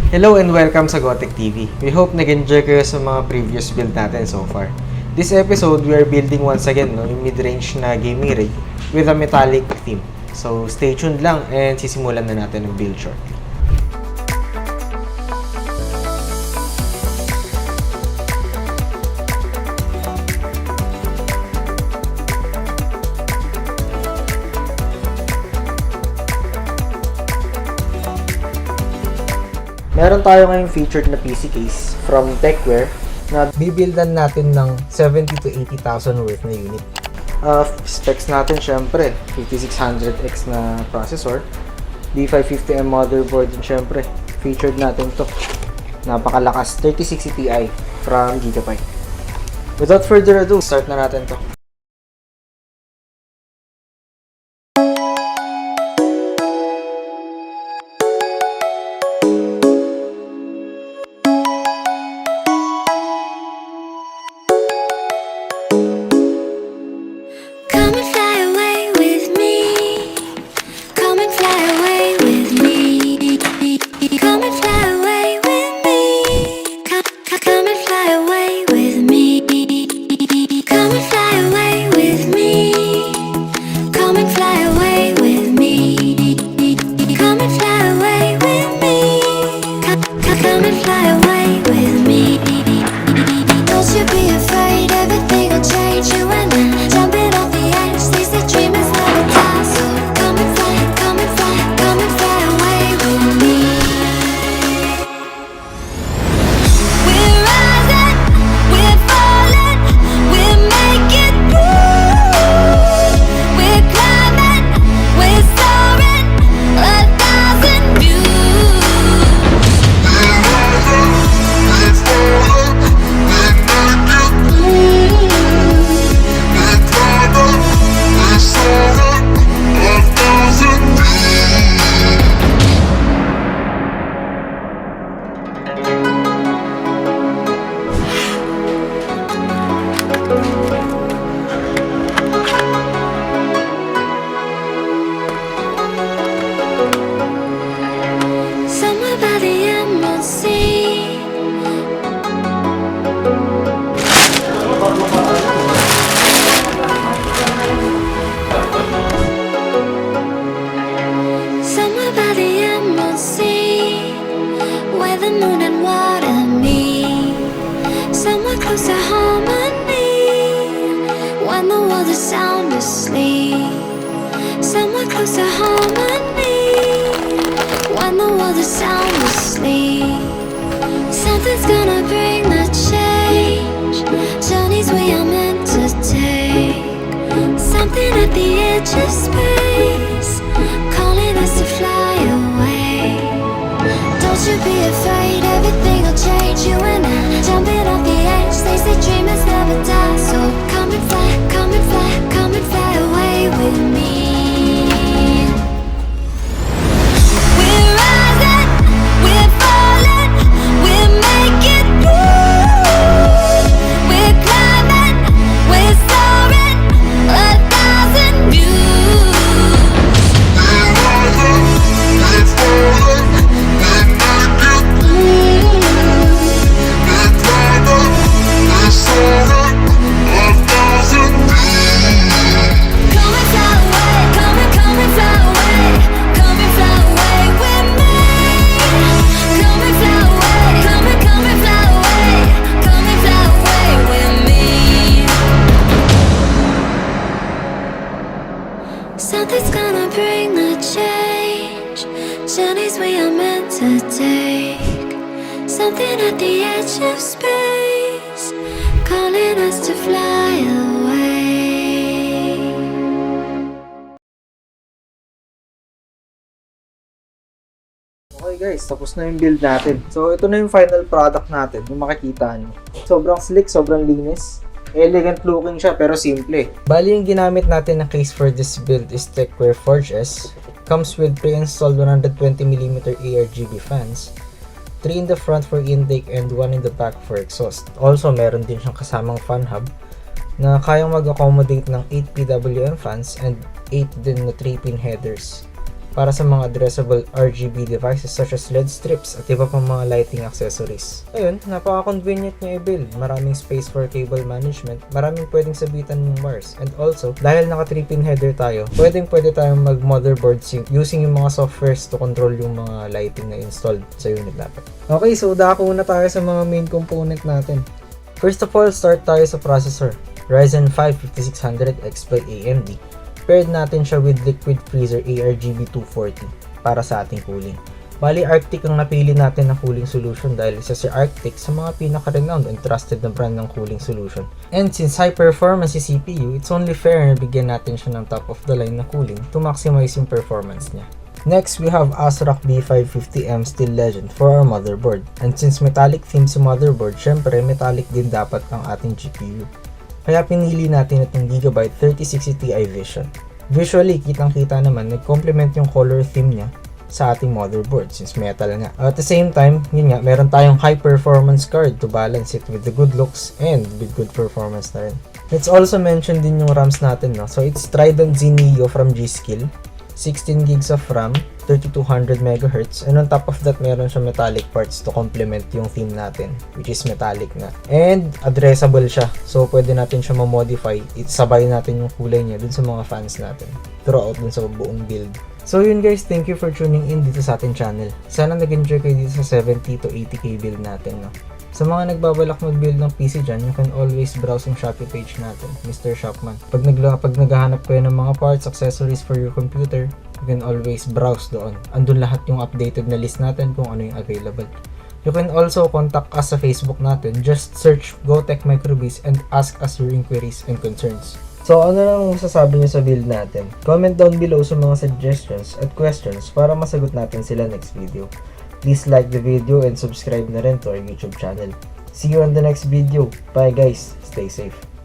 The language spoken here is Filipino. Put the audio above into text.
Hello and welcome sa Gotech TV. We hope nag-enjoy kayo sa mga previous build natin so far. This episode, we are building once again yung mid-range na gaming rig with a metallic theme. So stay tuned lang and sisimulan na natin ang build shortly. Meron tayo ngayong featured na PC case from Tecware na bibildan natin ng 70 to 80,000 worth na unit. Specs natin syempre, 5600X na processor, D550M motherboard din syempre. Featured natin to. Napakalakas, 3060Ti from Gigabyte. Without further ado, start na natin to. Something's gonna bring the change. Journeys we are meant to take. Something at the edge of space, calling us to fly away. Don't you be afraid, everything will change. You and I, jumping off the edge. They say dreamers never die. So come and fly, come and fly, come and fly away with me. Something's gonna bring the change. Journeys we are meant to take. Something at the edge of space, calling us to fly away. Okay guys, tapos na yung build natin. So ito na yung final product natin, yung makikita nyo. Sobrang slick, sobrang linis. Elegant looking siya pero simple. Bali yung ginamit natin na case for this build is Tecware Forge S. Comes with pre-installed 120mm ARGB fans. 3 in the front for intake and 1 in the back for exhaust. Also meron din siyang kasamang fan hub na kayang mag-accommodate ng 8 PWM fans and 8 din na 3-pin headers. para sa mga addressable RGB devices such as LED strips at iba pang mga lighting accessories. Ayun, napaka-convenient niya i-build. Maraming space for cable management, maraming pwedeng sabitan ng wires, and also, dahil naka 3-pin header tayo, pwede tayong mag-motherboard sync using yung mga softwares to control yung mga lighting na installed sa unit natin. Okay, so dako na tayo sa mga main component natin. First of all, start tayo sa processor. Ryzen 5 5600X by AMD. Paired natin siya with liquid freezer ARGB 240 para sa ating cooling. Bali, Arctic ang napili natin na cooling solution dahil isa si Arctic sa mga pinaka-renowned and trusted na brand ng cooling solution. And since high performance si CPU, it's only fair na bigyan natin siya ng top of the line na cooling to maximize yung performance niya. Next, we have Asrock B550M Steel Legend for our motherboard. And since metallic theme sa motherboard, syempre metallic din dapat ang ating GPU. Kaya pinili natin itong Gigabyte 3060Ti Vision. Visually, kitang-kita naman, nag-complement yung color theme niya sa ating motherboard since metal nga. At the same time, yun nga, meron tayong high performance card to balance it with the good looks and with good performance na rin. Let's also mention din yung RAMs natin, no? So it's Trident Z Neo from GSkill, 16 gigs of RAM, 3200 MHz, and on top of that, meron siya metallic parts to complement yung theme natin, which is metallic na. And addressable siya, so pwede natin siya ma-modify, sabay natin yung kulay niya dun sa mga fans natin, throughout dun sa buong build. So yun guys, thank you for tuning in dito sa ating channel. Sana nag-enjoy kayo dito sa 70 to 80k build natin, no? Sa mga nagbabalak mag-build ng PC dyan, you can always browse yung Shopee page natin, Mr. Shopman. Pag naghahanap kayo ng mga parts, accessories for your computer, you can always browse doon. Andun lahat yung updated na list natin kung ano yung available. You can also contact us sa Facebook natin. Just search GoTech Microbiz and ask us your inquiries and concerns. So ano lang masasabi niyo sa build natin? Comment down below sa mga suggestions at questions para masagot natin sila next video. Please like the video and subscribe na rin to our YouTube channel. See you on the next video. Bye guys. Stay safe.